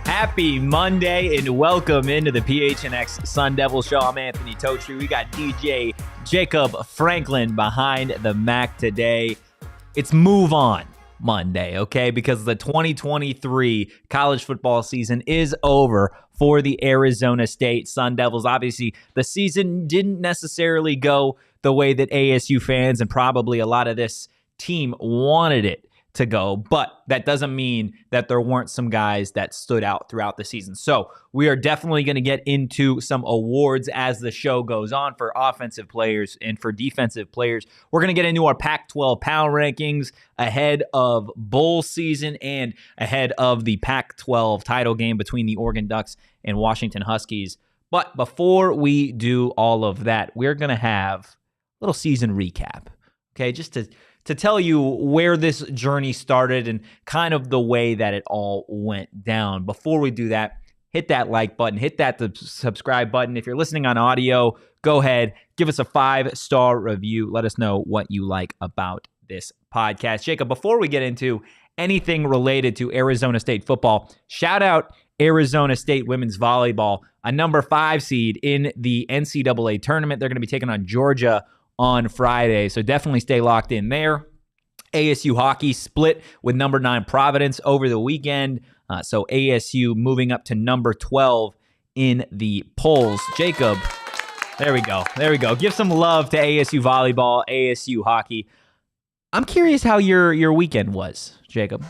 Happy Monday and welcome into the PHNX Sun Devils show. I'm Anthony Totri. We got DJ Jacob Franklin behind the Mac today. It's Move On Monday, okay? Because the 2023 college football season is over for the Arizona State Sun Devils. Obviously, the season didn't necessarily go the way that ASU fans and probably a lot of this team wanted it to go, but that doesn't mean that there weren't some guys that stood out throughout the season. So we are definitely going to get into some awards as the show goes on for offensive players and for defensive players. We're going to get into our Pac-12 Power Rankings ahead of bowl season and ahead of the Pac-12 title game between the Oregon Ducks and Washington Huskies. But before we do all of that, we're going to have a little season recap, okay, just to tell you where this journey started and kind of the way that it all went down. Before we do that, hit that like button, hit that subscribe button. If you're listening on audio, go ahead, give us a 5-star review. Let us know what you like about this podcast. Jacob, before we get into anything related to Arizona State football, shout out Arizona State women's volleyball, a number 5 seed in the NCAA tournament. They're going to be taking on Georgia on Friday, so definitely stay locked in there. ASU hockey split with number 9 Providence over the weekend, so ASU moving up to number 12 in the polls. Jacob, there we go. Give some love to ASU volleyball, ASU hockey. I'm curious how your weekend was, Jacob.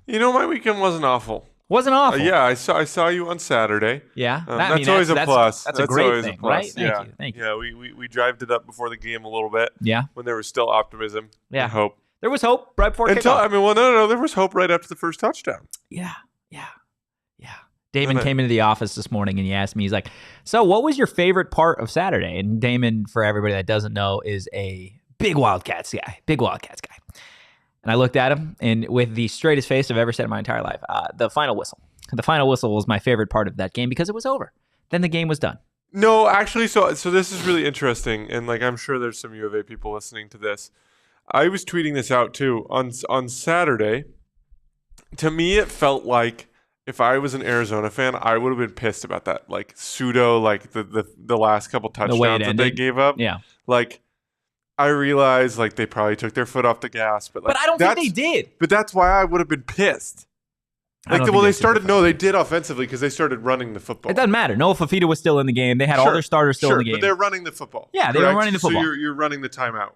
You know, my weekend wasn't awful. Wasn't awful. Yeah, I saw you on Saturday. Yeah, that's always a plus. That's a great thing, right? Thank you. Yeah, we drived it up before the game a little bit. Yeah, when there was still optimism and hope. There was hope right before kickoff. No, there was hope right after the first touchdown. Yeah. Damon came into the office this morning and he asked me, he's like, "So, what was your favorite part of Saturday?" And Damon, for everybody that doesn't know, is a big Wildcats guy. And I looked at him, and with the straightest face I've ever said in my entire life, the final whistle. The final whistle was my favorite part of that game because it was over. Then the game was done. No, actually, so this is really interesting, and like I'm sure there's some U of A people listening to this. I was tweeting this out too on Saturday. To me, it felt like if I was an Arizona fan, I would have been pissed about that, like pseudo, like the last couple touchdowns that they gave up. Yeah, like. I realize like they probably took their foot off the gas, but I don't think they did. But that's why I would have been pissed. Like, they did offensively because they started running the football. It doesn't matter. Noah Fafita was still in the game. They had all their starters still in the game. But they're running the football. Yeah, they were running the football. So you're running the timeout.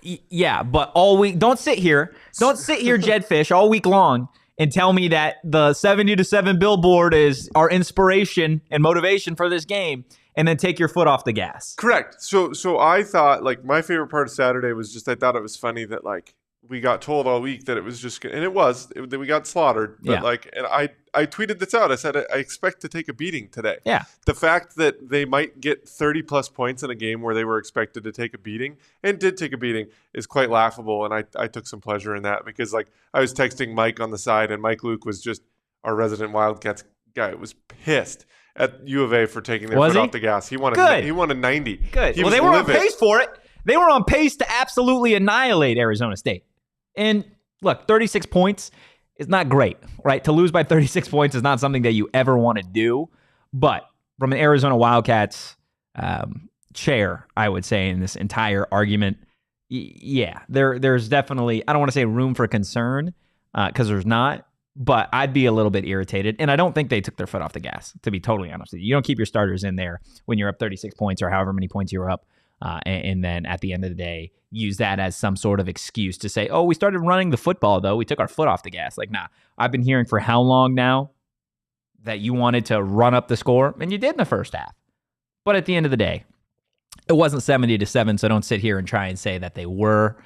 Yeah, but all week, don't sit here, Jedfish, all week long and tell me that the 70-7 billboard is our inspiration and motivation for this game. And then take your foot off the gas. Correct. So I thought, like, my favorite part of Saturday was just I thought it was funny that, like, we got told all week that it was just – and that we got slaughtered. But, and I tweeted this out. I said I expect to take a beating today. Yeah. The fact that they might get 30-plus points in a game where they were expected to take a beating and did take a beating is quite laughable, and I took some pleasure in that because, like, I was texting Mike on the side, and Mike Luke was just our resident Wildcats guy. Was pissed at U of A for taking their foot off the gas. He wanted 90. Good. Well, they were on pace for it. They were on pace to absolutely annihilate Arizona State. And look, 36 points is not great, right? To lose by 36 points is not something that you ever want to do. But from an Arizona Wildcats chair, I would say, in this entire argument, there's definitely, I don't want to say room for concern because there's not. But I'd be a little bit irritated. And I don't think they took their foot off the gas, to be totally honest with you. You don't keep your starters in there when you're up 36 points or however many points you're up. And then at the end of the day, use that as some sort of excuse to say, oh, we started running the football, though. We took our foot off the gas. Like, nah, I've been hearing for how long now that you wanted to run up the score, and you did in the first half. But at the end of the day, It wasn't 70-7, so don't sit here and try and say that they were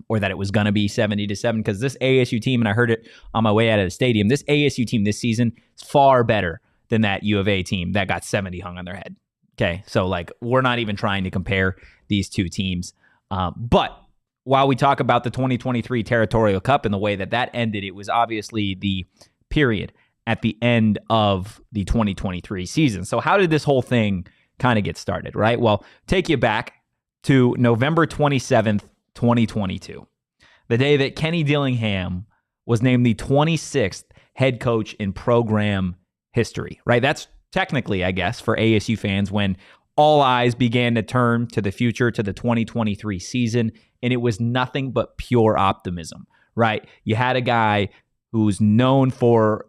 or that it was going to be 70-7, because this ASU team, and I heard it on my way out of the stadium, this ASU team this season is far better than that U of A team that got 70 hung on their head. Okay, so like we're not even trying to compare these two teams. But while we talk about the 2023 Territorial Cup and the way that that ended, it was obviously the period at the end of the 2023 season. So how did this whole thing kind of get started, right? Well, take you back to November 27th, 2022, the day that Kenny Dillingham was named the 26th head coach in program history, right? That's technically, I guess, for ASU fans, when all eyes began to turn to the future, to the 2023 season, and it was nothing but pure optimism, right? You had a guy who's known for,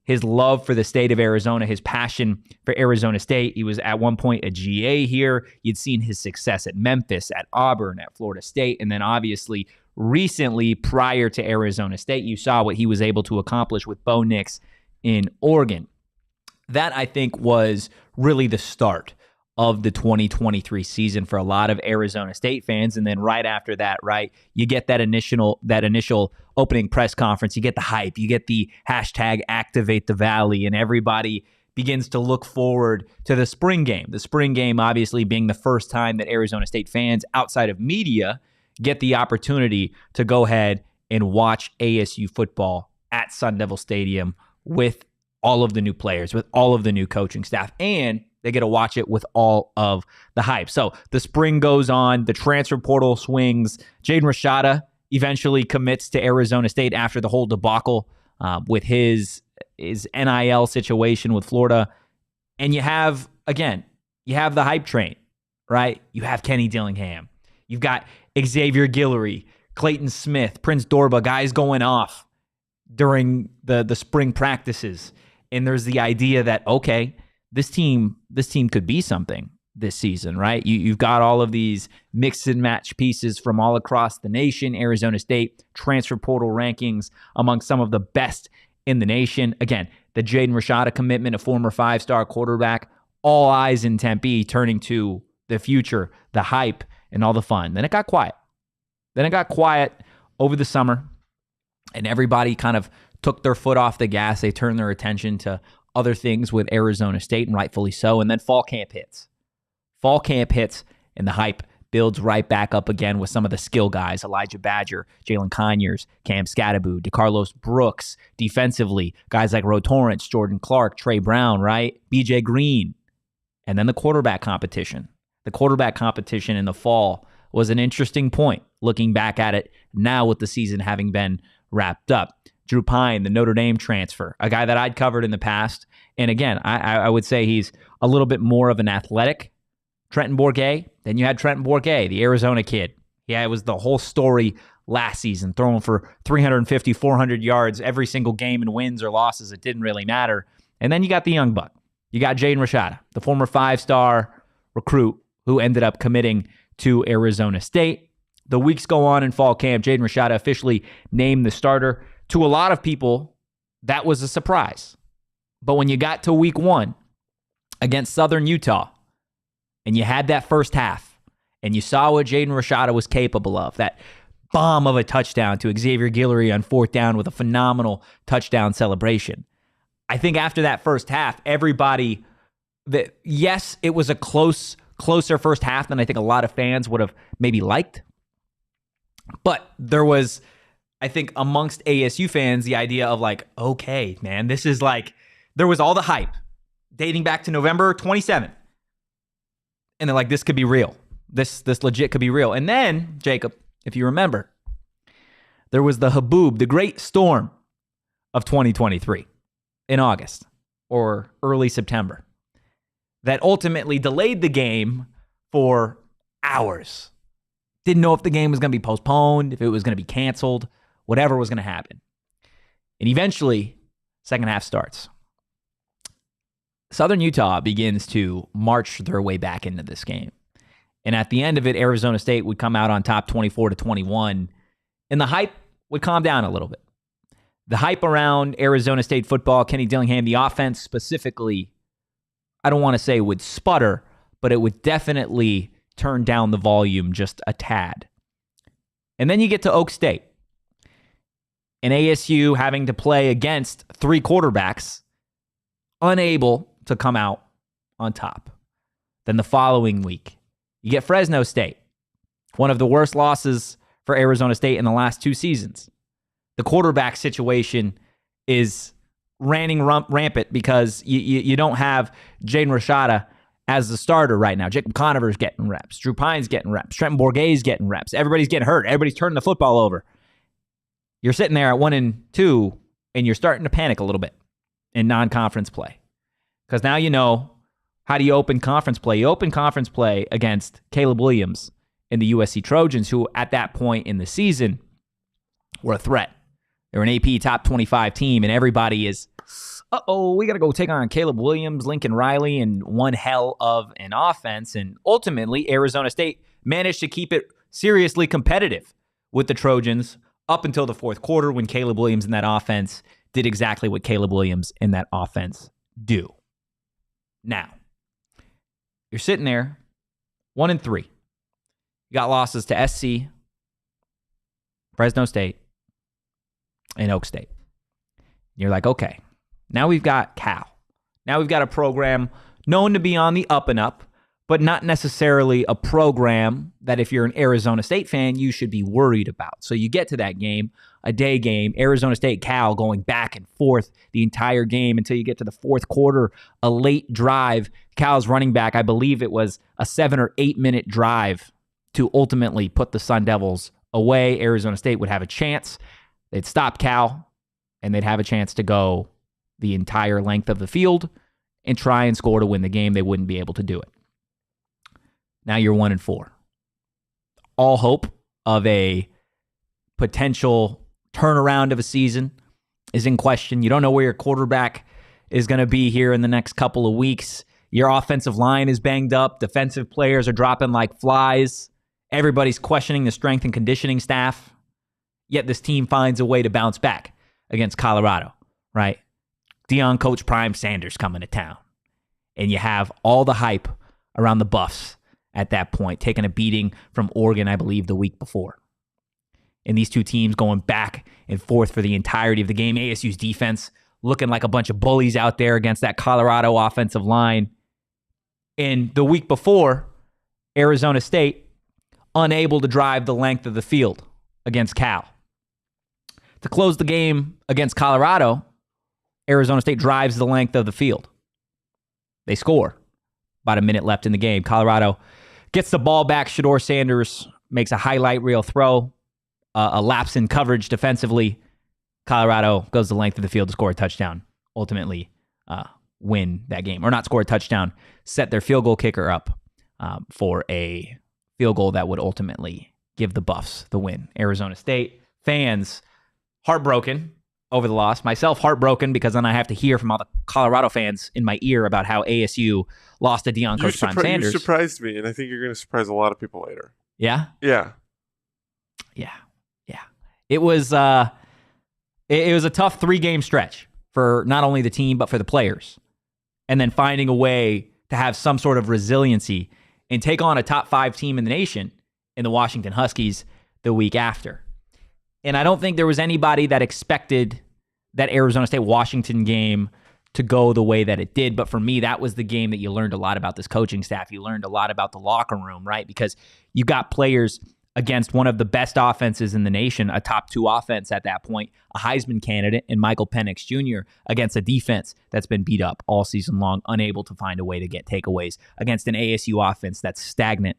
his love for the state of Arizona, his passion for Arizona State. He was at one point a GA here. You'd seen his success at Memphis, at Auburn, at Florida State, and then obviously recently, prior to Arizona State, you saw what he was able to accomplish with Bo Nix in Oregon. That, I think, was really the start of the 2023 season for a lot of Arizona State fans. And then right after that, right, you get that initial opening press conference, you get the hype, you get the hashtag Activate the Valley, and everybody begins to look forward to the spring game. The spring game obviously being the first time that Arizona State fans outside of media get the opportunity to go ahead and watch ASU football at Sun Devil Stadium with all of the new players, with all of the new coaching staff, and they get to watch it with all of the hype. So the spring goes on, the transfer portal swings. Jaden Rashada eventually commits to Arizona State after the whole debacle with his NIL situation with Florida. And you have the hype train, right? You have Kenny Dillingham. You've got Xavier Guillory, Clayton Smith, Prince Dorba, guys going off during the spring practices. And there's the idea that, okay, this team could be something this season, right? You've got all of these mix and match pieces from all across the nation. Arizona State transfer portal rankings among some of the best in the nation. Again, the Jaden Rashada commitment, a former 5-star quarterback, all eyes in Tempe turning to the future, the hype, and all the fun. Then it got quiet. Over the summer, and everybody kind of took their foot off the gas. They turned their attention to other things with Arizona State, and rightfully so. And then fall camp hits. And the hype builds right back up again with some of the skill guys: Elijah Badger, Jalin Conyers, Cam Skattebo, DeCarlos Brooks. Defensively, guys like Ro Torrance, Jordan Clark, Trey Brown, right? BJ Green. And then the quarterback competition. The quarterback competition in the fall was an interesting point, looking back at it now with the season having been wrapped up. Drew Pine, the Notre Dame transfer, a guy that I'd covered in the past. And again, I would say he's a little bit more of an athletic Trenton Bourguet. Then you had Trenton Bourguet, the Arizona kid. Yeah, it was the whole story last season, throwing for 350, 400 yards every single game, in wins or losses. It didn't really matter. And then you got the young buck. You got Jaden Rashada, the former 5-star recruit who ended up committing to Arizona State. The weeks go on in fall camp. Jaden Rashada officially named the starter. To a lot of people, that was a surprise. But when you got to week 1 against Southern Utah, and you had that first half, and you saw what Jaden Rashada was capable of, that bomb of a touchdown to Xavier Guillory on 4th down with a phenomenal touchdown celebration. I think after that first half, everybody, yes, it was a closer first half than I think a lot of fans would have maybe liked. But there was, I think, amongst ASU fans, the idea of like, okay, man, this is like, there was all the hype dating back to November 27th. And they're like, this could be real. This legit could be real. And then, Jacob, if you remember, there was the haboob, the great storm of 2023 in August or early September that ultimately delayed the game for hours. Didn't know if the game was going to be postponed, if it was going to be canceled, whatever was going to happen. And eventually, second half starts. Southern Utah begins to march their way back into this game. And at the end of it, Arizona State would come out on top 24-21, and the hype would calm down a little bit. The hype around Arizona State football, Kenny Dillingham, the offense specifically, I don't want to say would sputter, but it would definitely turn down the volume just a tad. And then you get to Oak State. And ASU having to play against 3 quarterbacks, unable to come out on top. Then the following week, you get Fresno State, one of the worst losses for Arizona State in the last 2 seasons. The quarterback situation is running rampant because you don't have Jaden Rashada as the starter right now. Jacob Conover's getting reps. Drew Pine's getting reps. Trenton Bourguet's getting reps. Everybody's getting hurt. Everybody's turning the football over. You're sitting there at 1-2, and you're starting to panic a little bit in non-conference play. Because now you know, how do you open conference play? You open conference play against Caleb Williams and the USC Trojans, who at that point in the season were a threat. They're an AP top 25 team, and everybody is, we got to go take on Caleb Williams, Lincoln Riley, and one hell of an offense. And ultimately, Arizona State managed to keep it seriously competitive with the Trojans up until the fourth quarter when Caleb Williams in that offense did exactly what Caleb Williams in that offense do. Now, you're sitting there, 1-3. You got losses to SC, Fresno State, and Oak State. You're like, okay, now we've got Cal. Now we've got a program known to be on the up and up, but not necessarily a program that if you're an Arizona State fan, you should be worried about. So you get to that game, a day game, Arizona State, Cal going back and forth the entire game until you get to the fourth quarter, a late drive. Cal's running back, I believe it was a 7 or 8 minute drive to ultimately put the Sun Devils away. Arizona State would have a chance. They'd stop Cal, and they'd have a chance to go the entire length of the field and try and score to win the game. They wouldn't be able to do it. Now you're 1-4. All hope of a potential turnaround of a season is in question. You don't know where your quarterback is going to be here in the next couple of weeks. Your offensive line is banged up. Defensive players are dropping like flies. Everybody's questioning the strength and conditioning staff. Yet this team finds a way to bounce back against Colorado, right? Deion Coach Prime Sanders coming to town. And you have all the hype around the Buffs at that point, taking a beating from Oregon, I believe, the week before. And these two teams going back and forth for the entirety of the game. ASU's defense looking like a bunch of bullies out there against that Colorado offensive line. And the week before, Arizona State unable to drive the length of the field against Cal. To close the game against Colorado, Arizona State drives the length of the field. They score. About a minute left in the game. Colorado gets the ball back. Shedeur Sanders makes a highlight reel throw. A lapse in coverage defensively. Colorado goes the length of the field to score a touchdown. Ultimately win that game. Or not score a touchdown. Set their field goal kicker up for a field goal that would ultimately give the Buffs the win. Arizona State fans heartbroken over the loss. Myself heartbroken because then I have to hear from all the Colorado fans in my ear about how ASU lost to Deion Coach Prime Sanders. You surprised me, and I think you're going to surprise a lot of people later. Yeah? Yeah. It was a tough 3-game stretch for not only the team, but for the players. And then finding a way to have some sort of resiliency and take on a top 5 team in the nation in the Washington Huskies the week after. And I don't think there was anybody that expected that Arizona State-Washington game to go the way that it did. But for me, that was the game that you learned a lot about this coaching staff. You learned a lot about the locker room, right? Because you got players against one of the best offenses in the nation, a top 2 offense at that point, a Heisman candidate in Michael Penix Jr. against a defense that's been beat up all season long, unable to find a way to get takeaways, against an ASU offense that's stagnant.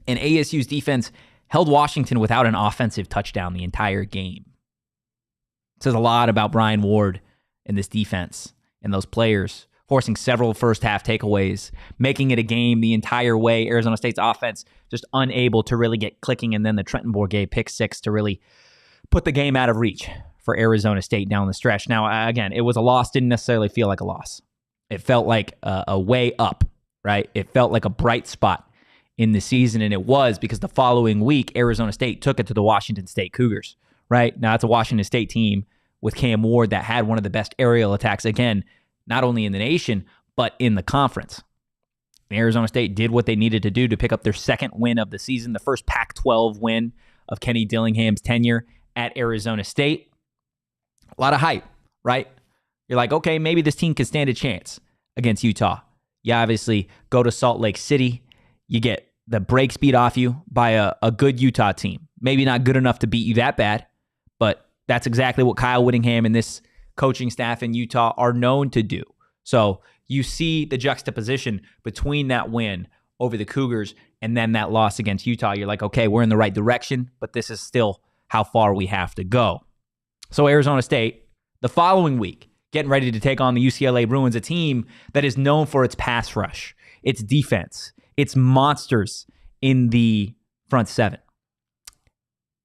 And ASU's defense held Washington without an offensive touchdown the entire game. It says a lot about Brian Ward and this defense and those players, forcing several first-half takeaways, making it a game the entire way. Arizona State's offense just unable to really get clicking, and then the Trenton Bourguet pick 6 to really put the game out of reach for Arizona State down the stretch. Now, again, it was a loss, didn't necessarily feel like a loss. It felt like a way up, right? It felt like a bright spot in the season, and it was because the following week, Arizona State took it to the Washington State Cougars, right? Now, it's a Washington State team with Cam Ward that had one of the best aerial attacks, again, not only in the nation, but in the conference. Arizona State did what they needed to do to pick up their second win of the season, the first Pac-12 win of Kenny Dillingham's tenure at Arizona State. A lot of hype, right? You're like, okay, maybe this team can stand a chance against Utah. You obviously go to Salt Lake City. You get the brakes beat off you by a good Utah team. Maybe not good enough to beat you that bad, but that's exactly what Kyle Whittingham and this coaching staff in Utah are known to do. So you see the juxtaposition between that win over the Cougars and then that loss against Utah. You're like, okay, we're in the right direction, but this is still how far we have to go. So Arizona State, the following week, getting ready to take on the UCLA Bruins, a team that is known for its pass rush, its defense, its monsters in the front seven.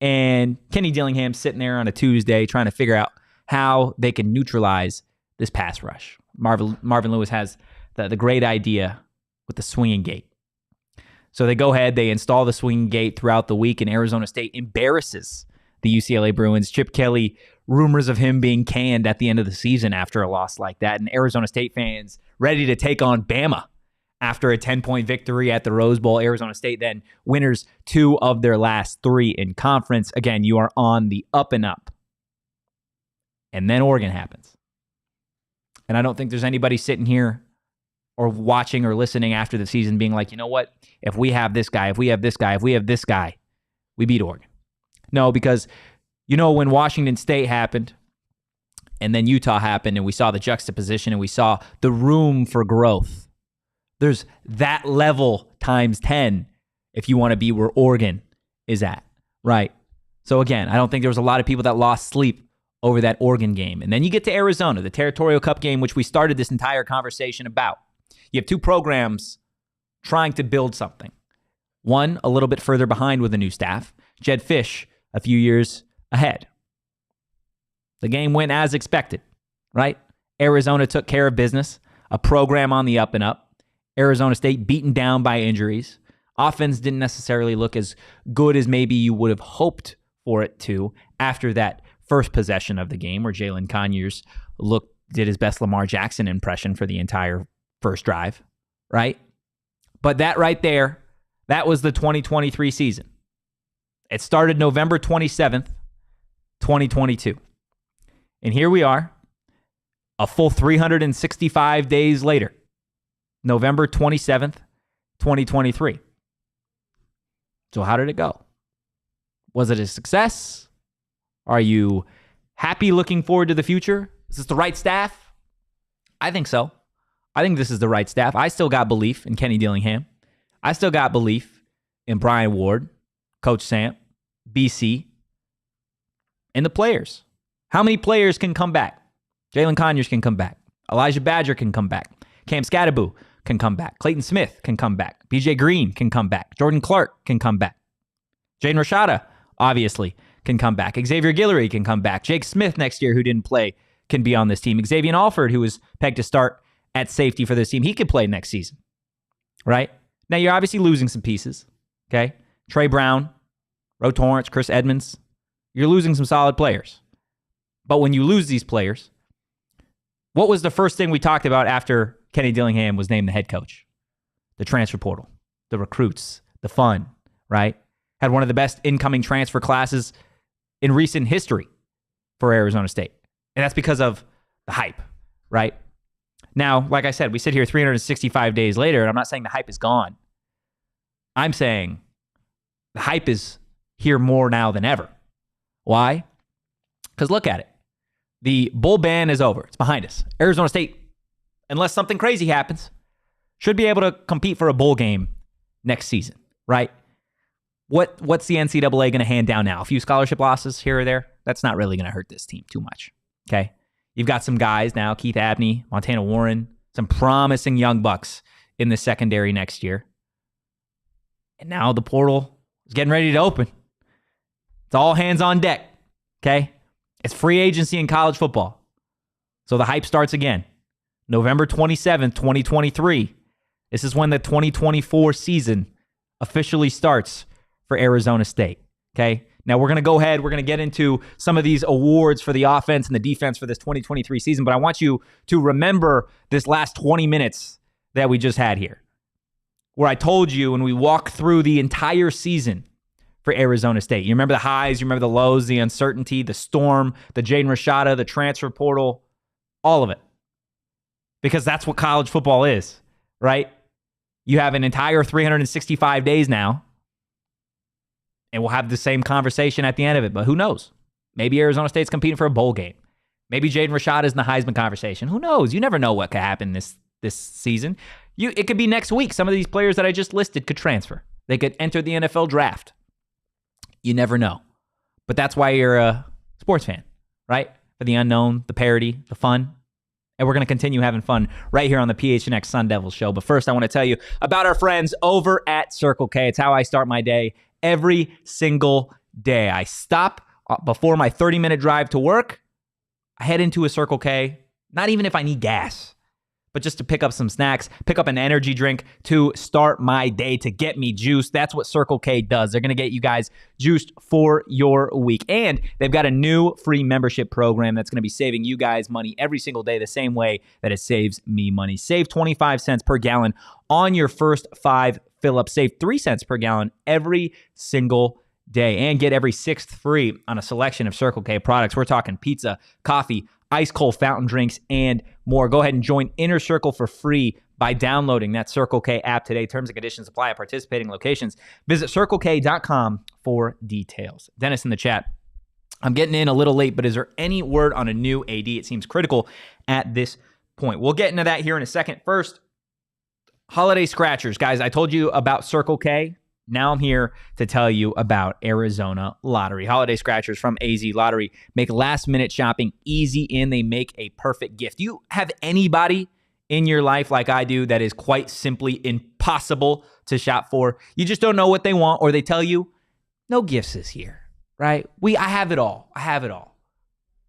And Kenny Dillingham sitting there on a Tuesday trying to figure out how they can neutralize this pass rush. Marvin Lewis has the great idea with the swinging gate. So they go ahead, they install the swinging gate throughout the week, and Arizona State embarrasses the UCLA Bruins. Chip Kelly, rumors of him being canned at the end of the season after a loss like that, and Arizona State fans ready to take on Bama after a 10-point victory at the Rose Bowl. Arizona State then winners 2 of their last 3 in conference. Again, you are on the up and up. And then Oregon happens. And I don't think there's anybody sitting here or watching or listening after the season being like, you know what? If we have this guy, if we have this guy, if we have this guy, we beat Oregon. No, because, you know, when Washington State happened and then Utah happened and we saw the juxtaposition and we saw the room for growth, there's that level times 10 if you want to be where Oregon is at, right? So again, I don't think there was a lot of people that lost sleep over that Oregon game. And then you get to Arizona, the Territorial Cup game, which we started this entire conversation about. You have 2 programs trying to build something. One, a little bit further behind with a new staff. Jed Fish, a few years ahead. The game went as expected, right? Arizona took care of business. A program on the up and up. Arizona State beaten down by injuries. Offense didn't necessarily look as good as maybe you would have hoped for it to after that first possession of the game where Jalin Conyers did his best Lamar Jackson impression for the entire first drive, right? But that right there, that was the 2023 season. It started November 27th, 2022. And here we are, a full 365 days later, November 27th, 2023. So how did it go? Was it a success? Are you happy looking forward to the future? Is this the right staff? I think so. I think this is the right staff. I still got belief in Kenny Dillingham. I still got belief in Brian Ward, Coach Samp, BC, and the players. How many players can come back? Jalin Conyers can come back. Elijah Badger can come back. Cam Skattebo can come back. Clayton Smith can come back. BJ Green can come back. Jordan Clark can come back. Jaden Rashada, obviously, can come back. Xavier Guillory can come back. Jake Smith next year, who didn't play, can be on this team. Xavier Alford, who was pegged to start at safety for this team, he could play next season, right? Now, you're obviously losing some pieces, okay? Trey Brown, Ro Torrance, Chris Edmonds. You're losing some solid players. But when you lose these players, what was the first thing we talked about after Kenny Dillingham was named the head coach? The transfer portal, the recruits, the fun, right? Had one of the best incoming transfer classes in recent history for Arizona State. And that's because of the hype, right? Now, like I said, we sit here 365 days later, and I'm not saying the hype is gone. I'm saying the hype is here more now than ever. Why? Because look at it. The bowl ban is over. It's behind us. Arizona State, unless something crazy happens, should be able to compete for a bowl game next season, right? What's the NCAA going to hand down now? A few scholarship losses here or there? That's not really going to hurt this team too much, okay? You've got some guys now, Keith Abney, Montana Warren, some promising young bucks in the secondary next year. And now the portal is getting ready to open. It's all hands on deck, okay? It's free agency in college football. So the hype starts again. November 27th, 2023. This is when the 2024 season officially starts for Arizona State, okay? Now, we're going to go ahead. We're going to get into some of these awards for the offense and the defense for this 2023 season, but I want you to remember this last 20 minutes that we just had here. where I told you when we walked through the entire season for Arizona State. You remember the highs, you remember the lows, the uncertainty, the storm, the Jaden Rashada, the transfer portal, all of it. Because that's what college football is, right? You have an entire 365 days now, and we'll have the same conversation at the end of it. But who knows? Maybe Arizona State's competing for a bowl game. Maybe Jaden Rashada is in the Heisman conversation. Who knows? You never know what could happen this season. It could be next week. Some of these players that I just listed could transfer. They could enter the NFL draft. You never know. But that's why you're a sports fan, right? For the unknown, the parody, the fun. And we're going to continue having fun right here on the PHNX Sun Devils show. But first, I want to tell you about our friends over at Circle K. It's how I start my day every single day. I stop before my 30-minute drive to work. I head into a Circle K, not even if I need gas, but just to pick up some snacks, pick up an energy drink to start my day, to get me juiced. That's what Circle K does. They're going to get you guys juiced for your week. And they've got a new free membership program that's going to be saving you guys money every single day, the same way that it saves me money. Save 25 cents per gallon on your first 5 fill-ups. Save 3 cents per gallon every single day. And get every 6th free on a selection of Circle K products. We're talking pizza, coffee, ice cold fountain drinks, and more. Go ahead and join Inner Circle for free by downloading that Circle K app today. Terms and conditions apply at participating locations. Visit CircleK.com for details. Dennis in the chat. I'm getting in a little late, but is there any word on a new AD? It seems critical at this point. We'll get into that here in a second. First, holiday scratchers. Guys, I told you about Circle K. Now I'm here to tell you about Arizona Lottery. Holiday scratchers from AZ Lottery make last-minute shopping easy, and they make a perfect gift. You have anybody in your life like I do that is quite simply impossible to shop for? You just don't know what they want, or they tell you, no gifts this year, right? I have it all. I have it all.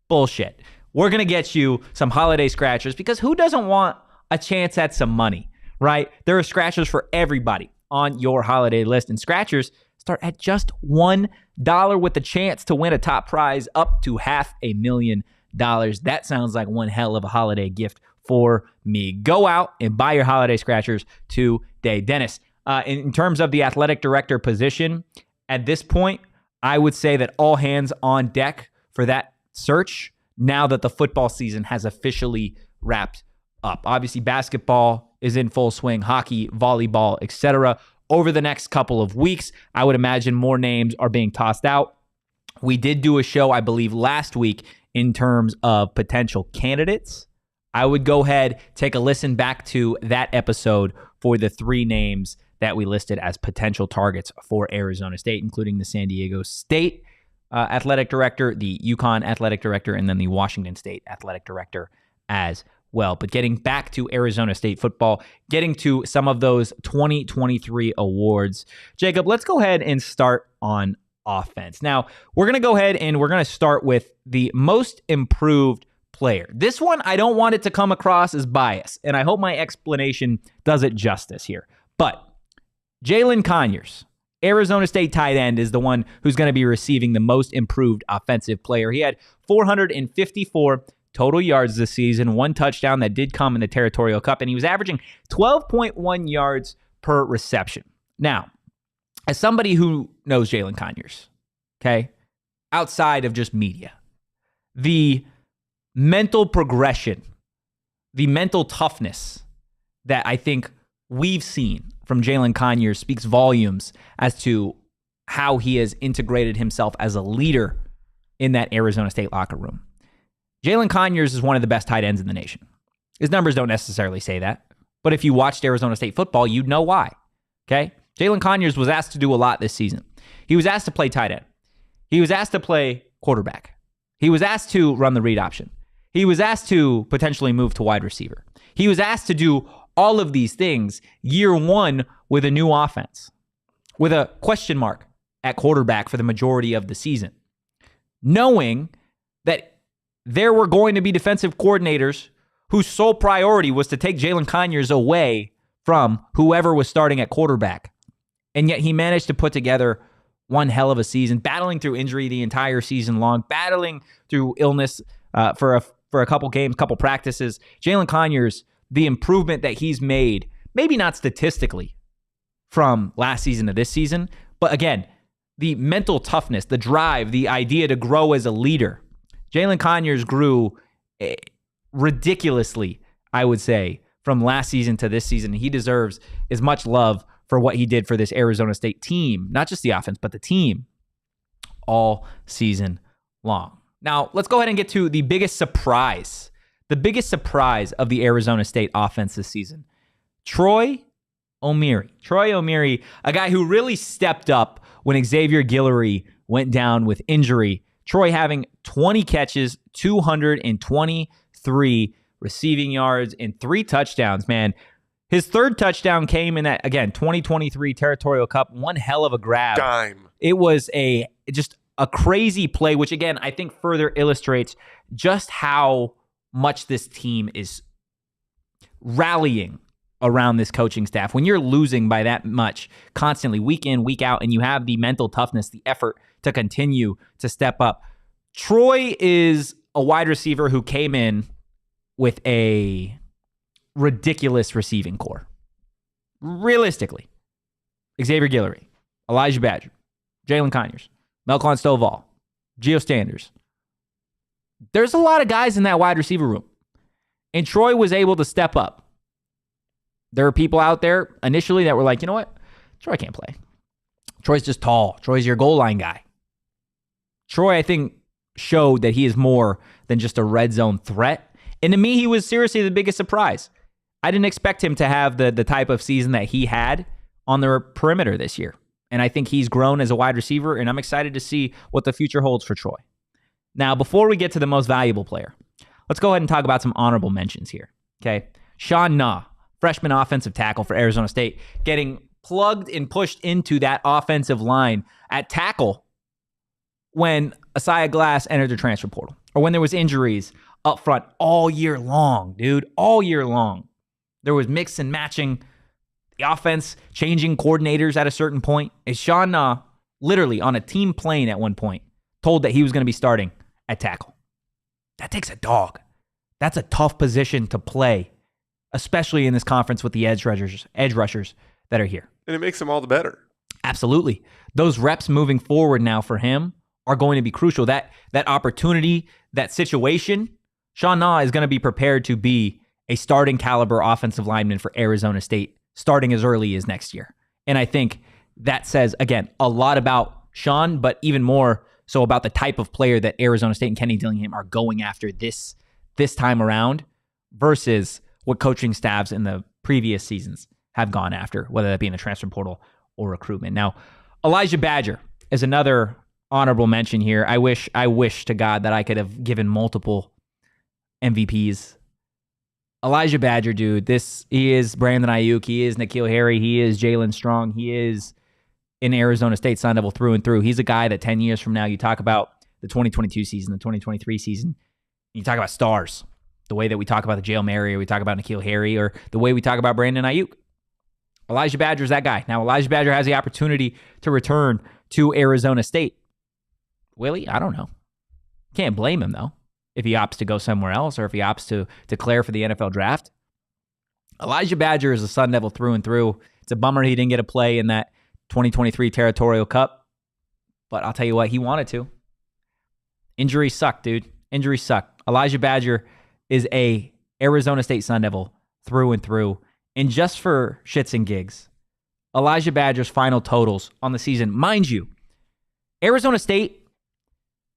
Bullshit. We're going to get you some holiday scratchers because who doesn't want a chance at some money, right? There are scratchers for everybody on your holiday list, and scratchers start at just $1 with the chance to win a top prize up to $500,000. That sounds like one hell of a holiday gift for me. Go out and buy your holiday scratchers today. Dennis, in terms of the athletic director position, at this point, I would say that all hands on deck for that search now that the football season has officially wrapped up. Obviously, basketball is in full swing, hockey, volleyball, etc. Over the next couple of weeks, I would imagine more names are being tossed out. We did do a show, I believe, last week in terms of potential candidates. I would go ahead, take a listen back to that episode for the 3 names that we listed as potential targets for Arizona State, including the San Diego State athletic director, the UConn athletic director, and then the Washington State athletic director as well. But getting back to Arizona State football, getting to some of those 2023 awards. Jacob, let's go ahead and start on offense. Now, we're going to go ahead and we're going to start with the most improved player. This one, I don't want it to come across as bias, and I hope my explanation does it justice here. But Jalin Conyers, Arizona State tight end, is the one who's going to be receiving the most improved offensive player. He had 454 total yards this season, 1 touchdown that did come in the Territorial Cup, and he was averaging 12.1 yards per reception. Now, as somebody who knows Jalin Conyers, okay, outside of just media, the mental progression, the mental toughness that I think we've seen from Jalin Conyers speaks volumes as to how he has integrated himself as a leader in that Arizona State locker room. Jalin Conyers is one of the best tight ends in the nation. His numbers don't necessarily say that, but if you watched Arizona State football, you'd know why. Okay? Jalin Conyers was asked to do a lot this season. He was asked to play tight end. He was asked to play quarterback. He was asked to run the read option. He was asked to potentially move to wide receiver. He was asked to do all of these things year one with a new offense, with a question mark at quarterback for the majority of the season, knowing that there were going to be defensive coordinators whose sole priority was to take Jalin Conyers away from whoever was starting at quarterback. And yet he managed to put together one hell of a season, battling through injury the entire season long, battling through illness for a couple games, couple practices. Jalin Conyers, the improvement that he's made, maybe not statistically, from last season to this season. But again, the mental toughness, the drive, the idea to grow as a leader. Jalin Conyers grew ridiculously, I would say, from last season to this season. He deserves as much love for what he did for this Arizona State team, not just the offense, but the team all season long. Now, let's go ahead and get to the biggest surprise. The biggest surprise of the Arizona State offense this season. Troy Omeire, a guy who really stepped up when Xavier Guillory went down with injury. Troy having 20 catches, 223 receiving yards, and 3 touchdowns, man. His third touchdown came in that, again, 2023 Territorial Cup. One hell of a grab. Dime. It was just a crazy play, which, again, I think further illustrates just how much this team is rallying around this coaching staff. When you're losing by that much constantly, week in, week out, and you have the mental toughness, the effort to continue to step up. Troy is a wide receiver who came in with a ridiculous receiving core. Realistically, Xavier Guillory, Elijah Badger, Jalin Conyers, Melquan Stovall, Gio Standers. There's a lot of guys in that wide receiver room. And Troy was able to step up. There are people out there initially that were like, you know what? Troy can't play. Troy's just tall. Troy's your goal line guy. Troy, I think, showed that he is more than just a red zone threat. And to me, he was seriously the biggest surprise. I didn't expect him to have the type of season that he had on the perimeter this year. And I think he's grown as a wide receiver, and I'm excited to see what the future holds for Troy. Now, before we get to the most valuable player, let's go ahead and talk about some honorable mentions here. Okay, Sean Nah, freshman offensive tackle for Arizona State, getting plugged and pushed into that offensive line at tackle when Asaya Glass entered the transfer portal, or when there was injuries up front all year long, dude, all year long. There was mix and matching, the offense changing coordinators at a certain point. And Sean Nah, literally on a team plane at one point, told that he was going to be starting at tackle. That takes a dog. That's a tough position to play, especially in this conference with the edge rushers that are here. And it makes them all the better. Absolutely. Those reps moving forward now for him are going to be crucial. That opportunity, that situation, Sean Nah is going to be prepared to be a starting caliber offensive lineman for Arizona State starting as early as next year. And I think that says, again, a lot about Sean, but even more so about the type of player that Arizona State and Kenny Dillingham are going after this time around versus what coaching staffs in the previous seasons have gone after, whether that be in the transfer portal or recruitment. Now, Elijah Badger is another honorable mention here. I wish to God that I could have given multiple MVPs. Elijah Badger, dude, he is Brandon Ayuk, he is N'Keal Harry, he is Jalen Strong, he is an Arizona State Sun Devil through and through. He's a guy that 10 years from now, you talk about the 2022 season, the 2023 season, you talk about stars. The way that we talk about the Jalen Mary, or we talk about N'Keal Harry, or the way we talk about Brandon Ayuk. Elijah Badger is that guy. Now, Elijah Badger has the opportunity to return to Arizona State. Will he? I don't know. Can't blame him, though, if he opts to go somewhere else or if he opts to declare for the NFL draft. Elijah Badger is a Sun Devil through and through. It's a bummer he didn't get a play in that 2023 Territorial Cup, but I'll tell you what, he wanted to. Injuries suck, dude. Injuries suck. Elijah Badger is a Arizona State Sun Devil through and through. And just for shits and gigs, Elijah Badger's final totals on the season. Mind you, Arizona State,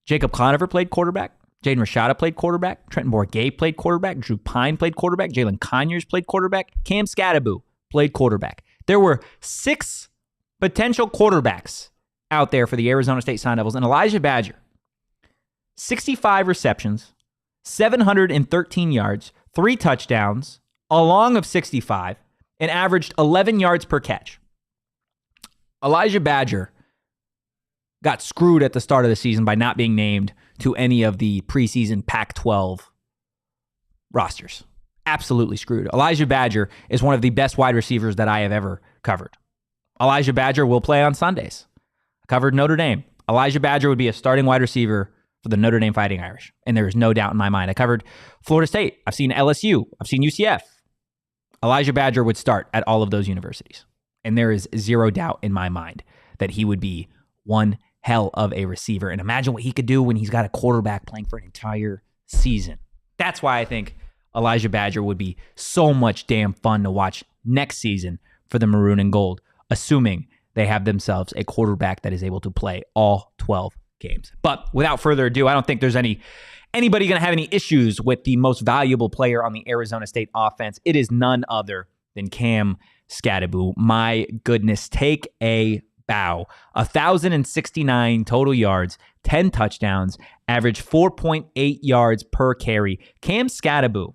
Jacob Conover played quarterback. Jaden Rashada played quarterback. Trenton Bourguet played quarterback. Drew Pine played quarterback. Jalin Conyers played quarterback. Cam Skattebo played quarterback. There were 6 potential quarterbacks out there for the Arizona State Sun Devils. And Elijah Badger, 65 receptions, 713 yards, 3 touchdowns, a long of 65, and averaged 11 yards per catch. Elijah Badger got screwed at the start of the season by not being named to any of the preseason Pac-12 rosters. Absolutely screwed. Elijah Badger is one of the best wide receivers that I have ever covered. Elijah Badger will play on Sundays. I covered Notre Dame. Elijah Badger would be a starting wide receiver for the Notre Dame Fighting Irish. And there is no doubt in my mind. I covered Florida State. I've seen LSU. I've seen UCF. Elijah Badger would start at all of those universities. And there is zero doubt in my mind that he would be one hell of a receiver. And imagine what he could do when he's got a quarterback playing for an entire season. That's why I think Elijah Badger would be so much damn fun to watch next season for the Maroon and Gold, assuming they have themselves a quarterback that is able to play all 12 games. But without further ado, I don't think there's anybody going to have any issues with the most valuable player on the Arizona State offense. It is none other than Cam Skattebo. My goodness, take a bow. 1,069 total yards, 10 touchdowns, average 4.8 yards per carry. Cam Skattebo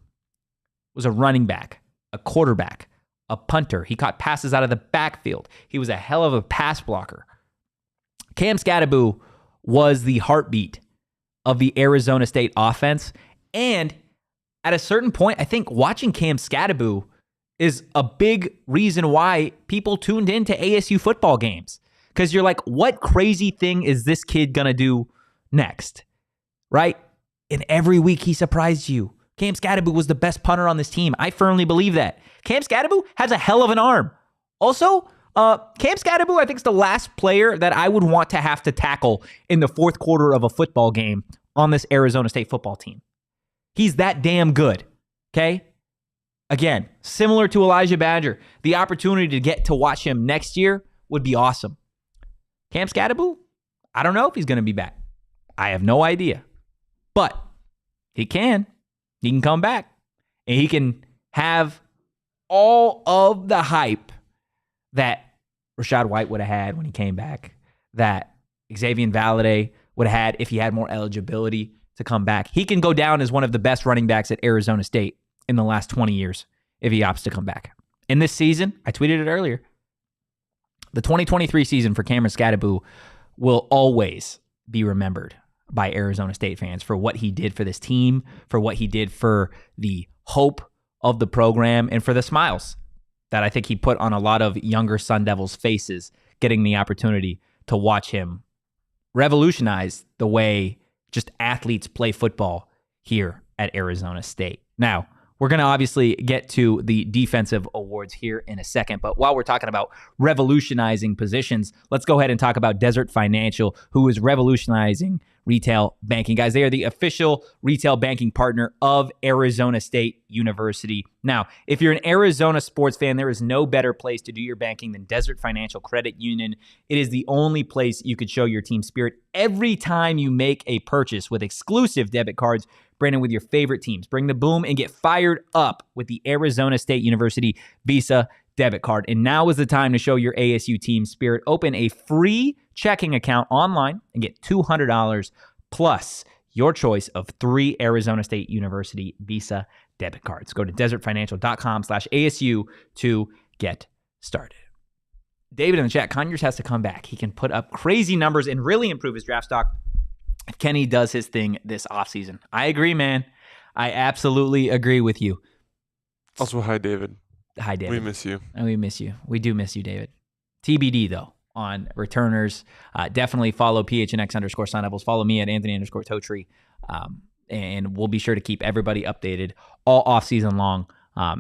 was a running back, a quarterback, a punter. He caught passes out of the backfield. He was a hell of a pass blocker. Cam Skattebo was the heartbeat of the Arizona State offense. And at a certain point, I think watching Cam Skattebo is a big reason why people tuned into ASU football games. Because you're like, what crazy thing is this kid going to do next? Right? And every week he surprised you. Cam Skattebo was the best punter on this team. I firmly believe that. Cam Skattebo has a hell of an arm. Also, Cam Skattebo, I think, is the last player that I would want to have to tackle in the fourth quarter of a football game on this Arizona State football team. He's that damn good, okay? Again, similar to Elijah Badger, the opportunity to get to watch him next year would be awesome. Cam Skattebo, I don't know if he's going to be back. I have no idea. But he can. He can come back. And he can have all of the hype that Rachaad White would have had when he came back, that Xavier Valade would have had if he had more eligibility to come back. He can go down as one of the best running backs at Arizona State in the last 20 years if he opts to come back. In this season, I tweeted it earlier, the 2023 season for Cameron Skattebo will always be remembered by Arizona State fans for what he did for this team, for what he did for the hope of the program, and for the smiles that I think he put on a lot of younger Sun Devils faces, getting the opportunity to watch him revolutionize the way just athletes play football here at Arizona State. Now, we're going to obviously get to the defensive awards here in a second, but while we're talking about revolutionizing positions, let's go ahead and talk about Desert Financial, who is revolutionizing retail banking. Guys, they are the official retail banking partner of Arizona State University. Now, if you're an Arizona sports fan, there is no better place to do your banking than Desert Financial Credit Union. It is the only place you could show your team spirit every time you make a purchase with exclusive debit cards branded with your favorite teams. Bring the boom and get fired up with the Arizona State University Visa debit card. And now is the time to show your ASU team spirit. Open a free checking account online and get $200 plus your choice of 3 Arizona State University Visa debit cards. Go to desertfinancial.com/ASU to get started. David in the chat, Conyers has to come back. He can put up crazy numbers and really improve his draft stock if Kenny does his thing this offseason. I agree, man. I absolutely agree with you. Also, hi, David. Hi, David. We miss you. We miss you. We do miss you, David. TBD, though, on returners. Definitely follow PHNX_Sun Devils. Follow me at Anthony _Totri. And we'll be sure to keep everybody updated all offseason long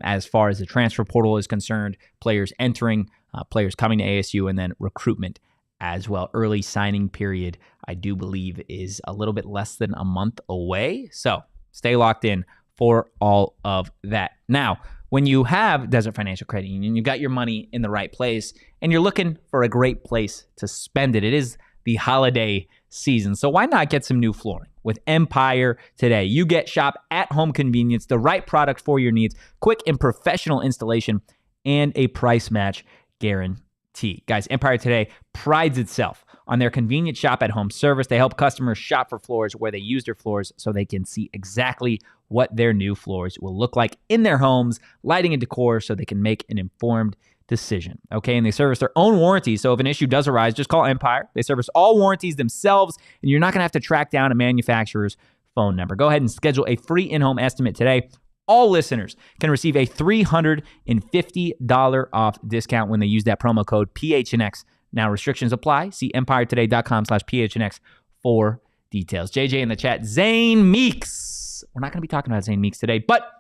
as far as the transfer portal is concerned, players entering, players coming to ASU, and then recruitment as well. Early signing period, I do believe, is a little bit less than a month away. So stay locked in for all of that. Now, when you have Desert Financial Credit Union, you've got your money in the right place, and you're looking for a great place to spend it. It is the holiday season, so why not get some new flooring with Empire today? You get shop at home convenience, the right product for your needs, quick and professional installation, and a price match guarantee. Guys, Empire today prides itself on their convenient shop at home service. They help customers shop for floors where they use their floors so they can see exactly what their new floors will look like in their homes, lighting and decor, so they can make an informed decision. Okay, and they service their own warranties, so if an issue does arise, just call Empire. They service all warranties themselves, and you're not going to have to track down a manufacturer's phone number. Go ahead and schedule a free in-home estimate today. All listeners can receive a $350 off discount when they use that promo code PHNX. Now, restrictions apply. See empiretoday.com/PHNX for details. JJ in the chat, Zane Meeks. We're not going to be talking about Zane Meeks today, but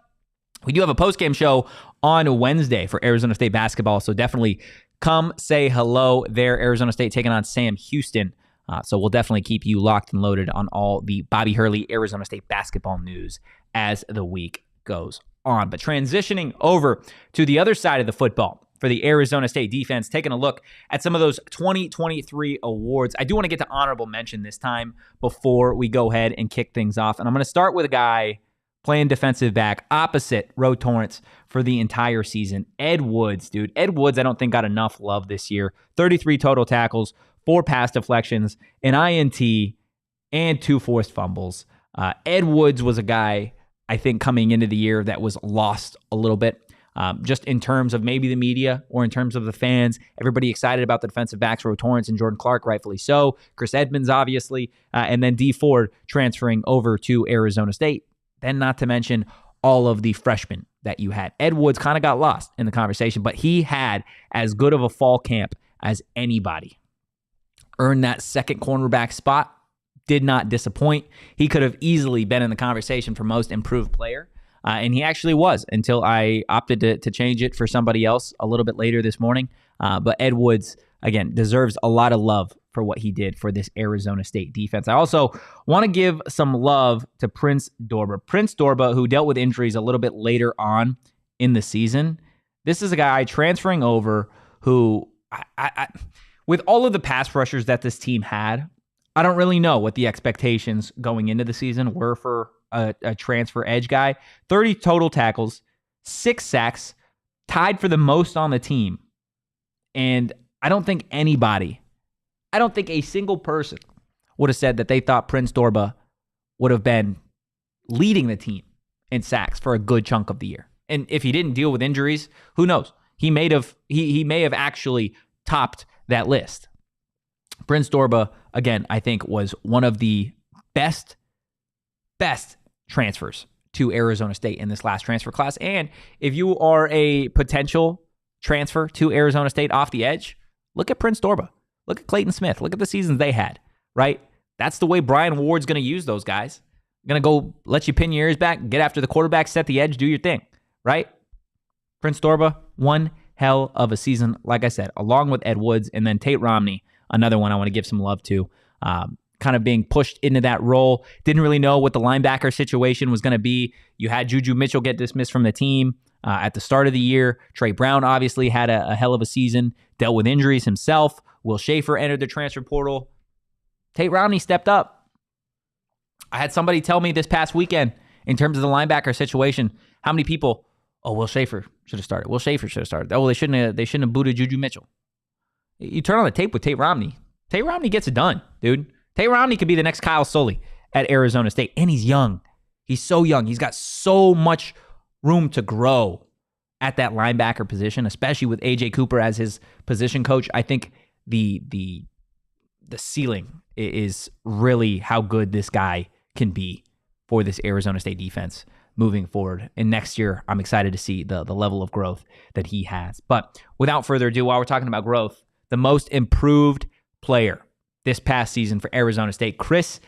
we do have a post-game show on Wednesday for Arizona State basketball, so definitely come say hello there. Arizona State taking on Sam Houston. So we'll definitely keep you locked and loaded on all the Bobby Hurley Arizona State basketball news as the week goes on. But transitioning over to the other side of the football for the Arizona State defense, taking a look at some of those 2023 awards. I do want to get to honorable mention this time before we go ahead and kick things off. And I'm going to start with a guy playing defensive back opposite Ro Torrance for the entire season. Ed Woods, dude. Ed Woods, I don't think got enough love this year. 33 total tackles, 4 pass deflections, an INT, and 2 forced fumbles. Ed Woods was a guy, I think, coming into the year that was lost a little bit. Just in terms of maybe the media or in terms of the fans, everybody excited about the defensive backs, Ro Torrance and Jordan Clark, rightfully so. Chris Edmonds, obviously, and then D Ford transferring over to Arizona State. Then not to mention all of the freshmen that you had. Ed Woods kind of got lost in the conversation, but he had as good of a fall camp as anybody. Earned that second cornerback spot, did not disappoint. He could have easily been in the conversation for most improved player. And he actually was until I opted to change it for somebody else a little bit later this morning. But Ed Woods, again, deserves a lot of love for what he did for this Arizona State defense. I also want to give some love to Prince Dorba. Prince Dorba, who dealt with injuries a little bit later on in the season. This is a guy transferring over who, with all of the pass rushers that this team had, I don't really know what the expectations going into the season were for a transfer edge guy. 30 total tackles, 6 sacks, tied for the most on the team. And I don't think a single person would have said that they thought Prince Dorba would have been leading the team in sacks for a good chunk of the year. And if he didn't deal with injuries, who knows? He may have actually topped that list. Prince Dorba, again, I think was one of the best transfers to Arizona State in this last transfer class. And if you are a potential transfer to Arizona State off the edge, look at Prince Dorba. Look at Clayton Smith. Look at the seasons they had, right? That's the way Brian Ward's going to use those guys. Going to go let you pin your ears back, get after the quarterback, set the edge, do your thing, right? Prince Dorba, one hell of a season, like I said, along with Ed Woods, and then Tate Romney, another one I want to give some love to. Kind of being pushed into that role. Didn't really know what the linebacker situation was going to be. You had Juju Mitchell get dismissed from the team at the start of the year. Trey Brown obviously had a hell of a season, dealt with injuries himself. Will Schaefer entered the transfer portal. Tate Romney stepped up. I had somebody tell me this past weekend, in terms of the linebacker situation, how many people, Will Schaefer should have started. Will Schaefer should have started. They shouldn't have booted Juju Mitchell. You turn on the tape with Tate Romney. Tate Romney gets it done, dude. Tate Romney could be the next Kyle Sully at Arizona State. And he's young. He's so young. He's got so much room to grow at that linebacker position, especially with A.J. Cooper as his position coach. I think the ceiling is really how good this guy can be for this Arizona State defense moving forward. And next year, I'm excited to see the level of growth that he has. But without further ado, while we're talking about growth, the most improved player this past season for Arizona State, Chris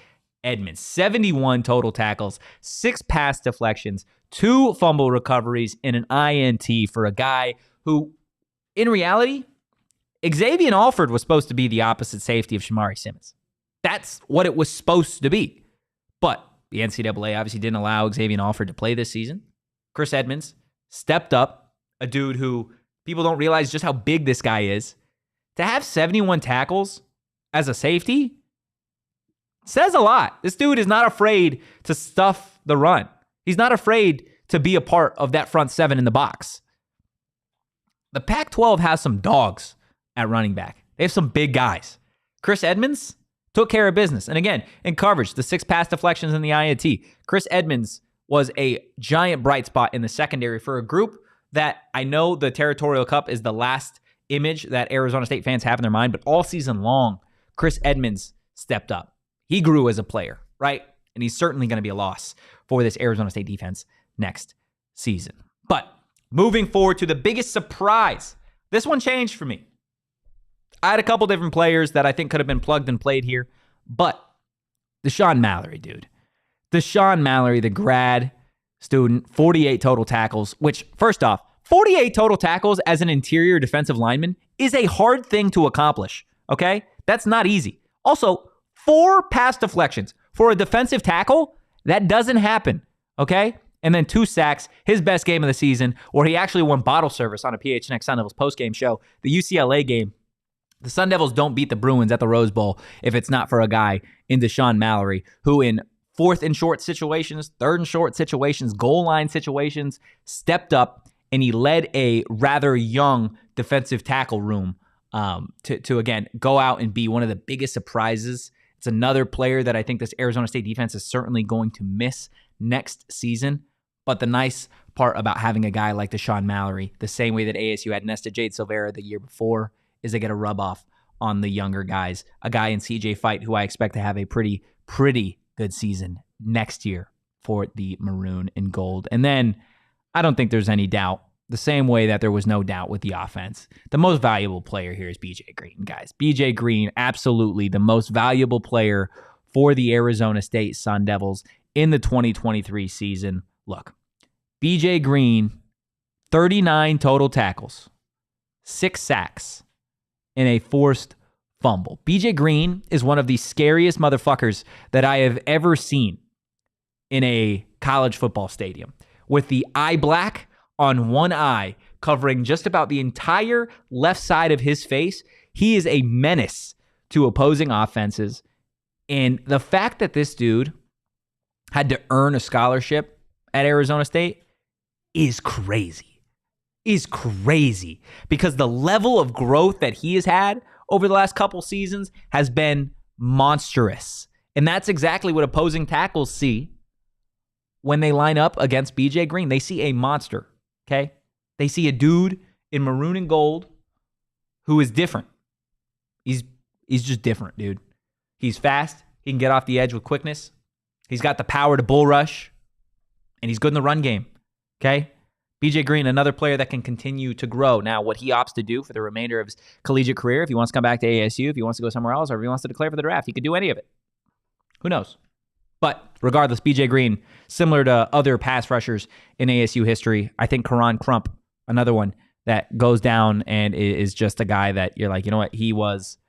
Edmonds. 71 total tackles, 6 pass deflections, 2 fumble recoveries, and an INT for a guy who, in reality, Xavier Alford was supposed to be the opposite safety of Shamari Simmons. That's what it was supposed to be. But the NCAA obviously didn't allow Xavier Alford to play this season. Chris Edmonds stepped up, a dude who people don't realize just how big this guy is. To have 71 tackles as a safety says a lot. This dude is not afraid to stuff the run. He's not afraid to be a part of that front 7 in the box. The Pac-12 has some dogs at running back. They have some big guys. Chris Edmonds took care of business. And again, in coverage, the 6 pass deflections in the INT. Chris Edmonds was a giant bright spot in the secondary for a group that I know the Territorial Cup is the last image that Arizona State fans have in their mind, but all season long, Chris Edmonds stepped up. He grew as a player, right? And he's certainly going to be a loss for this Arizona State defense next season. But moving forward to the biggest surprise, this one changed for me. I had a couple different players that I think could have been plugged and played here, but Deshaun Mallory, dude. Deshaun Mallory, the grad student, 48 total tackles, which, first off, 48 total tackles as an interior defensive lineman is a hard thing to accomplish, okay? That's not easy. Also, 4 pass deflections for a defensive tackle, that doesn't happen, okay? And then 2 sacks, his best game of the season, where he actually won bottle service on a PHNX Sun Devils postgame show. The UCLA game, the Sun Devils don't beat the Bruins at the Rose Bowl if it's not for a guy in Deshaun Mallory, who in 4th and short situations, 3rd and short situations, goal line situations, stepped up, and he led a rather young defensive tackle room to again, go out and be one of the biggest surprises. It's another player that I think this Arizona State defense is certainly going to miss next season. But the nice part about having a guy like Deshaun Mallory, the same way that ASU had Nesta Jade Silvera the year before, is they get a rub off on the younger guys. A guy in CJ Fight who I expect to have a pretty good season next year for the maroon and gold. And then I don't think there's any doubt, the same way that there was no doubt with the offense. The most valuable player here is BJ Green, guys. BJ Green, absolutely the most valuable player for the Arizona State Sun Devils in the 2023 season. Look, BJ Green, 39 total tackles, 6 sacks, and a forced fumble. BJ Green is one of the scariest motherfuckers that I have ever seen in a college football stadium. With the eye black on one eye, covering just about the entire left side of his face, he is a menace to opposing offenses. And the fact that this dude had to earn a scholarship at Arizona State is crazy. Because the level of growth that he has had over the last couple seasons has been monstrous. And that's exactly what opposing tackles see when they line up against BJ Green. They see a monster, okay? They see a dude in maroon and gold who is different. He's just different, dude. He's fast. He can get off the edge with quickness. He's got the power to bull rush. And he's good in the run game, okay? BJ Green, another player that can continue to grow. Now, what he opts to do for the remainder of his collegiate career, if he wants to come back to ASU, if he wants to go somewhere else, or if he wants to declare for the draft, he could do any of it. Who knows? But regardless, BJ Green, similar to other pass rushers in ASU history, I think Karan Crump, another one that goes down and is just a guy that you're like, you know what, he was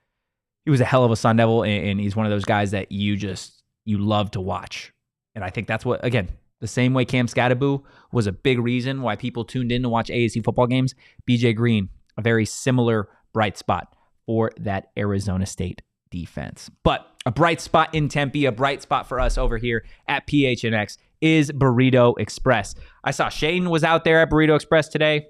a hell of a Sun Devil, and he's one of those guys that you love to watch. And I think that's what, again, the same way Cam Skattebo was a big reason why people tuned in to watch ASU football games, BJ Green, a very similar bright spot for that Arizona State defense. But a bright spot in Tempe, a bright spot for us over here at PHNX is Burrito Express. I saw Shane was out there at Burrito Express today.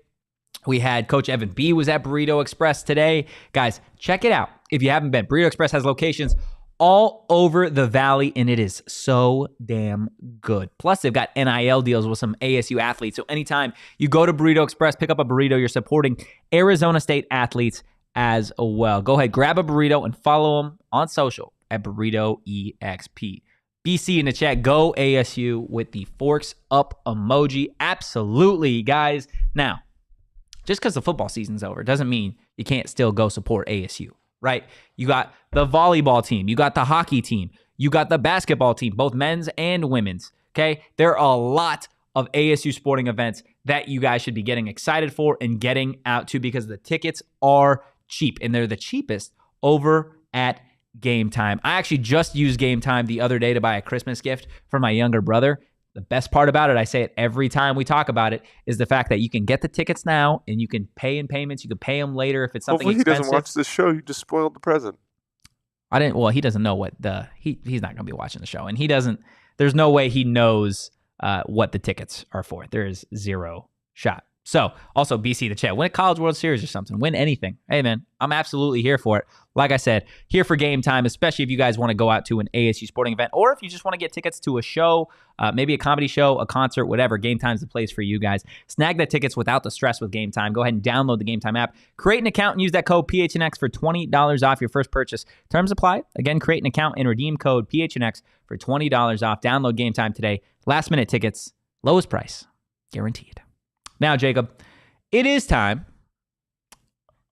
We had Coach Evan B was at Burrito Express today. Guys, check it out. If you haven't been, Burrito Express has locations all over the valley, and it is so damn good. Plus, they've got NIL deals with some ASU athletes. So anytime you go to Burrito Express, pick up a burrito, you're supporting Arizona State athletes as well. Go ahead, grab a burrito and follow them on social at Burrito EXP. BC in the chat, go ASU with the forks up emoji. Absolutely, guys. Now, just because the football season's over doesn't mean you can't still go support ASU. Right? You got the volleyball team. You got the hockey team. You got the basketball team, both men's and women's. Okay? There are a lot of ASU sporting events that you guys should be getting excited for and getting out to because the tickets are cheap, and they're the cheapest over at Game Time. I actually just used Game Time the other day to buy a Christmas gift for my younger brother. The best part about it, I say it every time we talk about it, is the fact that you can get the tickets now and you can pay in payments. You can pay them later if it's something Hopefully expensive. He doesn't watch this show. You just spoiled the present. He doesn't know what he's not going to be watching the show. And there's no way he knows what the tickets are for. There is zero shot. So, also, BC the chat. Win a College World Series or something. Win anything. Hey, man, I'm absolutely here for it. Like I said, here for Game Time, especially if you guys want to go out to an ASU sporting event or if you just want to get tickets to a show, maybe a comedy show, a concert, whatever. Game Time's the place for you guys. Snag the tickets without the stress with Game Time. Go ahead and download the Game Time app. Create an account and use that code PHNX for $20 off your first purchase. Terms apply. Again, create an account and redeem code PHNX for $20 off. Download Game Time today. Last minute tickets, lowest price, guaranteed. Now, Jacob, it is time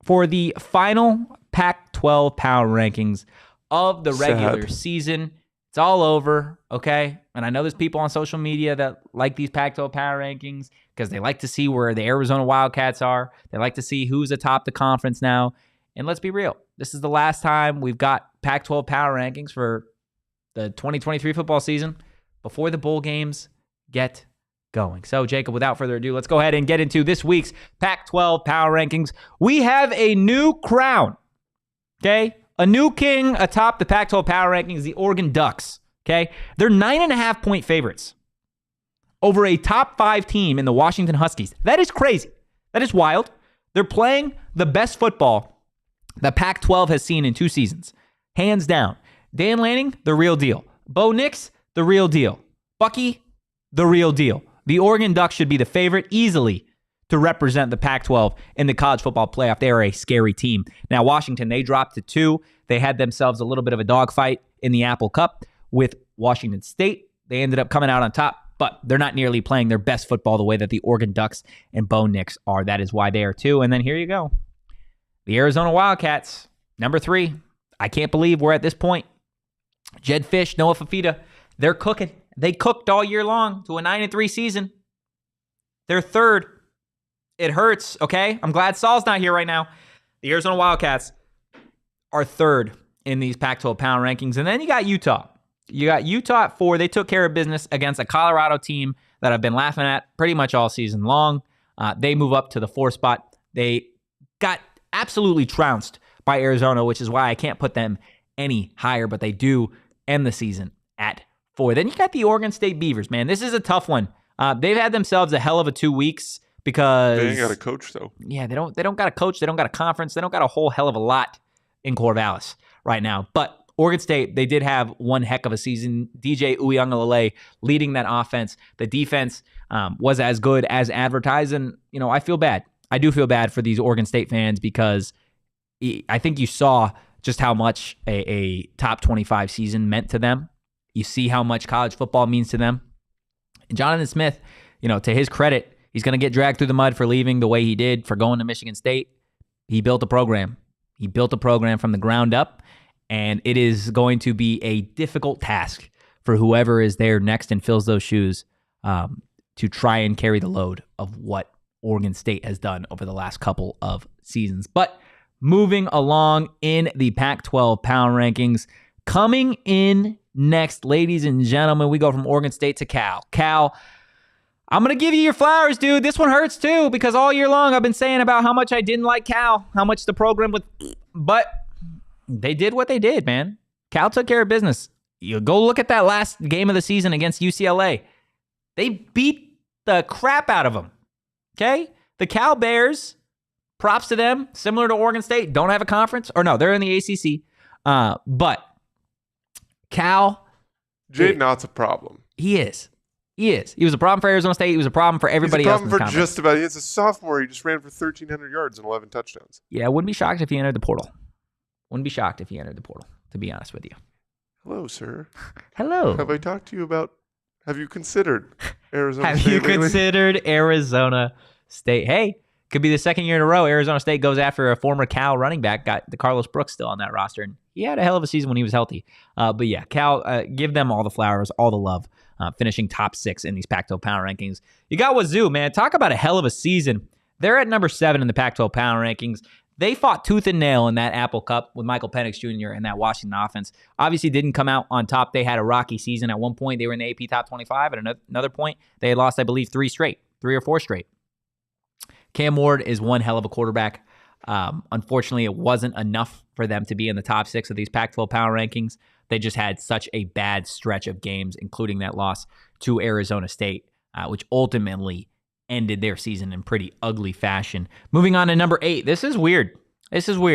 for the final Pac-12 Power Rankings of the regular season. It's all over, okay? And I know there's people on social media that like these Pac-12 Power Rankings because they like to see where the Arizona Wildcats are. They like to see who's atop the conference now. And let's be real. This is the last time we've got Pac-12 Power Rankings for the 2023 football season before the bowl games get going. So, Jacob, without further ado, let's go ahead and get into this week's Pac-12 Power Rankings. We have a new crown, okay? A new king atop the Pac-12 Power Rankings, the Oregon Ducks, okay? They're 9.5-point favorites over a top 5 team in the Washington Huskies. That is crazy. That is wild. They're playing the best football the Pac-12 has seen in 2 seasons. Hands down. Dan Lanning, the real deal. Bo Nix, the real deal. Bucky, the real deal. The Oregon Ducks should be the favorite easily to represent the Pac-12 in the college football playoff. They are a scary team. Now, Washington, they dropped to 2. They had themselves a little bit of a dogfight in the Apple Cup with Washington State. They ended up coming out on top, but they're not nearly playing their best football the way that the Oregon Ducks and Bo Nix are. That is why they are 2. And then here you go. The Arizona Wildcats, number 3. I can't believe we're at this point. Jed Fish, Noah Fafita, they're cooking. They cooked all year long to a 9-3 season. They're 3rd. It hurts, okay? I'm glad Saul's not here right now. The Arizona Wildcats are 3rd in these Pac-12 Power Rankings. And then you got Utah. You got Utah at 4. They took care of business against a Colorado team that I've been laughing at pretty much all season long. They move up to the 4th spot. They got absolutely trounced by Arizona, which is why I can't put them any higher, but they do end the season at 4. Then you got the Oregon State Beavers, man. This is a tough one. They've had themselves a hell of a 2 weeks because they ain't got a coach, though. Yeah, they don't got a coach. They don't got a conference. They don't got a whole hell of a lot in Corvallis right now. But Oregon State, they did have one heck of a season. DJ Uiagalelei leading that offense. The defense was as good as advertised. And, I feel bad. I do feel bad for these Oregon State fans because I think you saw just how much a top 25 season meant to them. You see how much college football means to them. And Jonathan Smith, to his credit, he's going to get dragged through the mud for leaving the way he did, for going to Michigan State. He built a program. He built a program from the ground up, and it is going to be a difficult task for whoever is there next and fills those shoes to try and carry the load of what Oregon State has done over the last couple of seasons. But moving along in the Pac-12 Power Rankings, coming in next, ladies and gentlemen, we go from Oregon State to Cal. Cal, I'm going to give you your flowers, dude. This one hurts too, because all year long I've been saying about how much I didn't like Cal, how much the program would, but they did what they did, man. Cal took care of business. You go look at that last game of the season against UCLA. They beat the crap out of them. Okay? The Cal Bears, props to them, similar to Oregon State, don't have a conference. Or no, they're in the ACC. But Cal. Jaden Ott's a problem. He is. He was a problem for Arizona State. He was a problem for everybody else. He's a problem for just about. He's a sophomore. He just ran for 1,300 yards and 11 touchdowns. Yeah, I wouldn't be shocked if he entered the portal. To be honest with you. Hello, sir. Hello. Have I talked to you about, have you considered Arizona State? Have you considered Arizona State? Hey, could be the second year in a row Arizona State goes after a former Cal running back, got the Carlos Brooks still on that roster, and he had a hell of a season when he was healthy. But yeah, Cal, give them all the flowers, all the love, finishing top 6 in these Pac-12 Power Rankings. You got Wazoo, man. Talk about a hell of a season. They're at number 7 in the Pac-12 Power Rankings. They fought tooth and nail in that Apple Cup with Michael Penix Jr. and that Washington offense. Obviously didn't come out on top. They had a rocky season. At one point, they were in the AP Top 25. At another point, they had lost, I believe, 3 or 4 straight. Cam Ward is one hell of a quarterback. Unfortunately, it wasn't enough for them to be in the top 6 of these Pac-12 Power Rankings. They just had such a bad stretch of games, including that loss to Arizona State, which ultimately ended their season in pretty ugly fashion. Moving on to number 8. This is weird.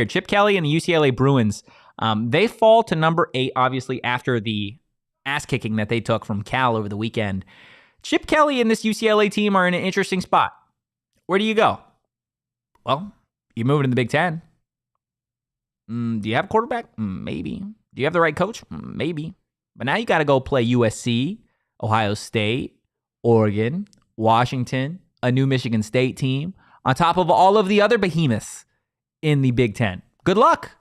Chip Kelly and the UCLA Bruins, they fall to number 8, obviously, after the ass-kicking that they took from Cal over the weekend. Chip Kelly and this UCLA team are in an interesting spot. Where do you go? Well, you're moving to the Big Ten. Do you have a quarterback? Maybe. Do you have the right coach? Maybe. But now you got to go play USC, Ohio State, Oregon, Washington, a new Michigan State team, on top of all of the other behemoths in the Big Ten. Good luck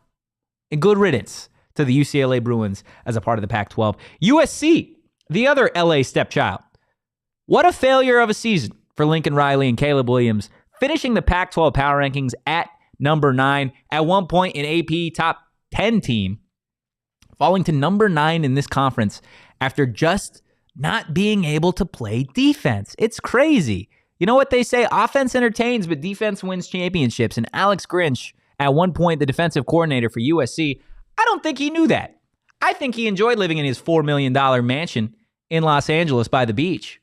and good riddance to the UCLA Bruins as a part of the Pac-12. USC, the other LA stepchild. What a failure of a season for Lincoln Riley and Caleb Williams, finishing the Pac-12 Power Rankings at number 9, at one point an AP top 10 team, falling to number 9 in this conference after just not being able to play defense. It's crazy. You know what they say? Offense entertains, but defense wins championships. And Alex Grinch, at one point the defensive coordinator for USC, I don't think he knew that. I think he enjoyed living in his $4 million mansion in Los Angeles by the beach.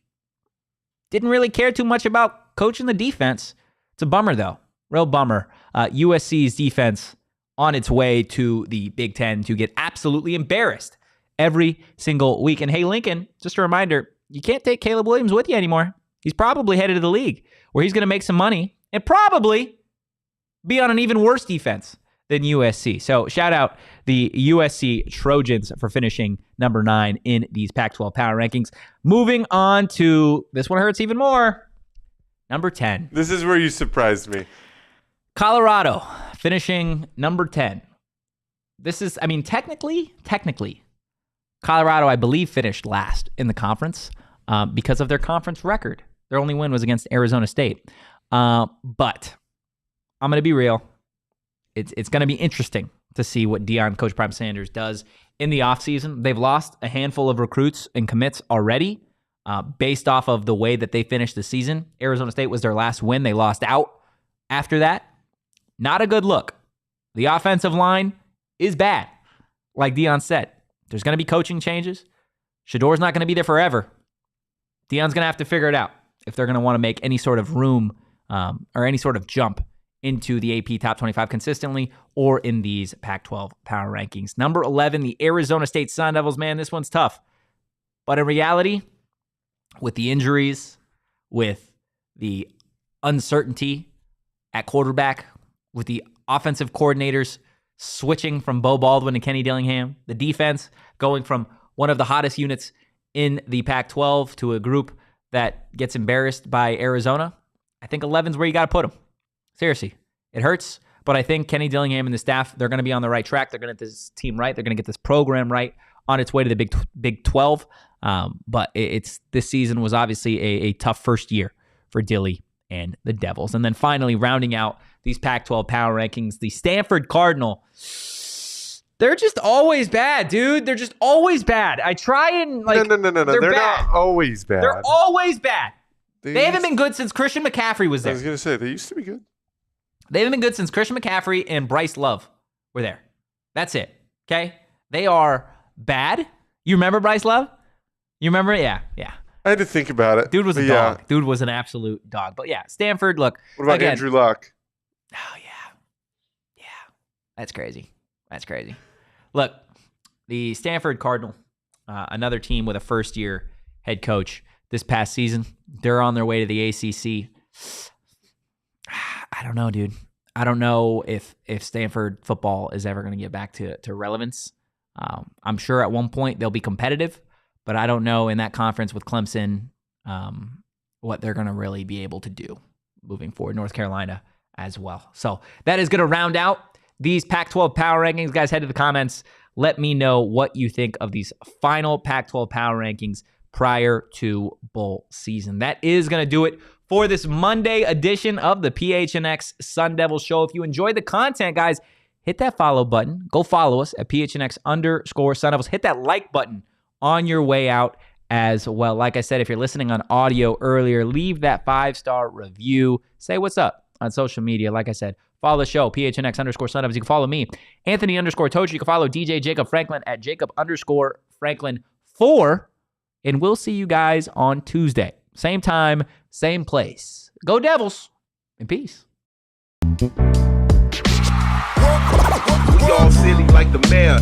Didn't really care too much about coaching the defense. It's a bummer, though. Real bummer. USC's defense on its way to the Big Ten to get absolutely embarrassed every single week. And hey, Lincoln, just a reminder, you can't take Caleb Williams with you anymore. He's probably headed to the league where he's going to make some money and probably be on an even worse defense than USC. So shout out the USC Trojans for finishing number 9 in these Pac-12 Power Rankings. Moving on to, this one hurts even more, number 10. This is where you surprised me. Colorado finishing number 10. This is, technically, Colorado, I believe, finished last in the conference because of their conference record. Their only win was against Arizona State. But I'm going to be real. It's going to be interesting to see what Coach Prime Sanders does in the offseason. They've lost a handful of recruits and commits already based off of the way that they finished the season. Arizona State was their last win. They lost out after that. Not a good look. The offensive line is bad. Like Deion said, there's going to be coaching changes. Shador's not going to be there forever. Deion's going to have to figure it out if they're going to want to make any sort of room or any sort of jump into the AP Top 25 consistently or in these Pac-12 Power Rankings. Number 11, the Arizona State Sun Devils. Man, this one's tough. But in reality, with the injuries, with the uncertainty at quarterback, with the offensive coordinators switching from Bo Baldwin to Kenny Dillingham, the defense going from one of the hottest units in the Pac-12 to a group that gets embarrassed by Arizona, I think 11's where you got to put them. Seriously, it hurts, but I think Kenny Dillingham and the staff, they're going to be on the right track. They're going to get this team right. They're going to get this program right on its way to the Big 12. But this season was obviously a tough first year for Dilly and the Devils. And then finally, rounding out these Pac-12 Power Rankings, the Stanford Cardinal. They're just always bad, dude. They're just always bad. I try and No. They're not always bad. They're always bad. They haven't been good since Christian McCaffrey was there. I was going to say, they used to be good. They haven't been good since Christian McCaffrey and Bryce Love were there. That's it. Okay? They are bad. You remember Bryce Love? You remember? Yeah. I had to think about it. Dude was a dog. Dude was an absolute dog. But yeah, Stanford, look. What about Andrew Luck? Oh, yeah. That's crazy. Look, the Stanford Cardinal, another team with a first-year head coach this past season, they're on their way to the ACC. I don't know, dude. I don't know if Stanford football is ever going to get back to relevance. I'm sure at one point they'll be competitive, but I don't know in that conference with Clemson what they're going to really be able to do moving forward. North Carolina as well. So that is going to round out these Pac-12 Power Rankings. Guys, head to the comments. Let me know what you think of these final Pac-12 Power Rankings prior to bowl season. That is going to do it for this Monday edition of the PHNX Sun Devils Show. If you enjoyed the content, guys, hit that follow button. Go follow us at PHNX_Sun Devils. Hit that like button on your way out as well. Like I said, if you're listening on audio earlier, leave that 5-star review. Say what's up on social media. Like I said, follow the show, PHNX_Sun Devils. You can follow me, Anthony _Totri. You can follow DJ Jacob Franklin at Jacob_Franklin4. And we'll see you guys on Tuesday. Same time, same place. Go Devils, and peace. We all silly like the mayor.